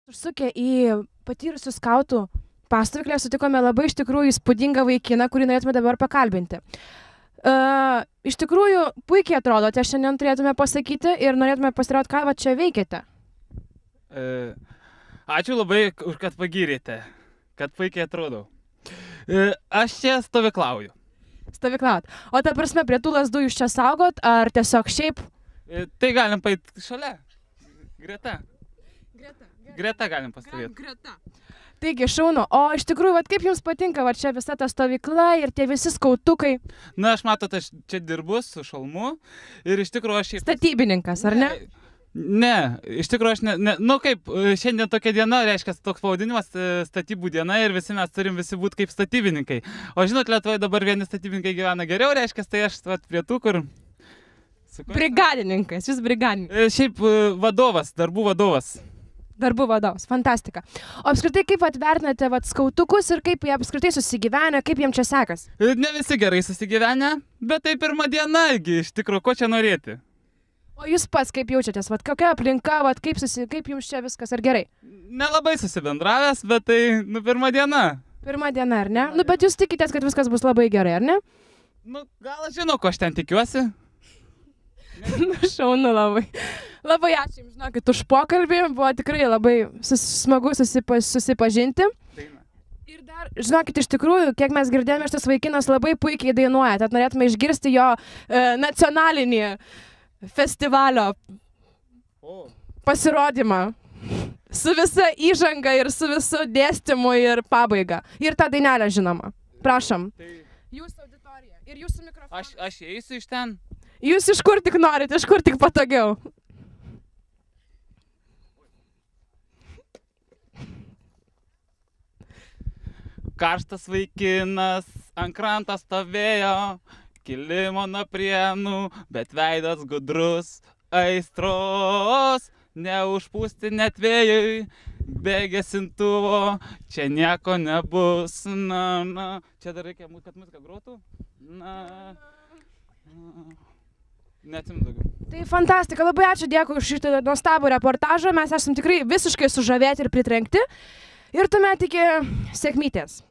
Užsukę į patyrusių skautų pastovyklę sutikome labai iš tikrųjų įspūdingą vaikiną, kurį norėtume dabar pakalbinti. Iš tikrųjų, puikiai atrodote, šiandien turėtume pasakyti ir norėtume pasirauti, ką va čia veikiate. Ačiū labai, kad pagyrėte, kad puikiai atrodau. Aš čia stovyklauju. Stovyklaut. O ta prasme, prie tų lazdų jūs čia saugot, ar tiesiog šiaip? Tai galim paėti šalia. Greta. Greta galim pastovėti. Greta. Taigi, šaunu. O iš tikrųjų, vat, kaip jums patinka va čia visa ta stovykla ir tie visi skautukai? Na, aš matot, aš čia dirbu su šalmu ir iš tikrųjų aš... Statybininkas, ar ne? Ne, iš tikrųjų aš ne... Nu kaip, šiandien tokia diena, reiškia toks pavadinimas statybų diena ir visi mes turim visi būti kaip statybininkai. O žinot, Lietuvoje dabar vieni statybininkai gyvena geriau, reiškia, tai aš vat, prie tų, kur... Brigadininkas, jūs brigadininkas. Šiaip vadovas, darbų vadovas. Darbų vadovas, fantastika. O apskritai, kaip atvertinate skautukus ir kaip jie apskritai susigyvenę, kaip jiems čia sekas? Ne visi gerai susigyvenę, bet tai pirma diena, iš tikrųjų, ko čia norėti. O jūs pats kaip jaučiatės, kokia aplinka, kaip jums čia viskas, ar gerai? Nelabai susibendravęs, bet tai, pirma diena. Pirma diena, ar ne? Bet jūs tikitės, kad viskas bus labai gerai, ar ne? Gal aš žinau, ko aš ten tikiuosi. Šaunu labai. Labai ačiū jums, žinokit, už pokalbį, buvo tikrai labai smagu susipažinti. Ir dar, žinokit, iš tikrųjų, kiek mes girdėjome, šitas vaikinas labai puikiai dainuoja, tad norėtume išgirsti jo nacionalinį festivalio pasirodymą. Su visa įžanga ir su visu dėstymu ir pabaiga. Ir tą dainelę, žinoma. Prašom. Jūsų auditorija ir jūsų mikrofonas. Aš eisiu iš ten. Jūs iš kur tik norite, iš kur tik patogiau. Karštas vaikinas ant kranto stovėjo, kilimo nuo prienų, bet veidas gudrus, aistros, neužpūsti net vėjui, be gesintuvo, čia nieko nebus, Čia dar reikia, kad muzika grotų? Neatsimenu daugiau. Tai fantastika, labai ačiū, dėkui už šitą nuostabų reportažą, mes esam tikrai visiškai sužavėti ir pritrenkti ir tuomet iki sėkmytės.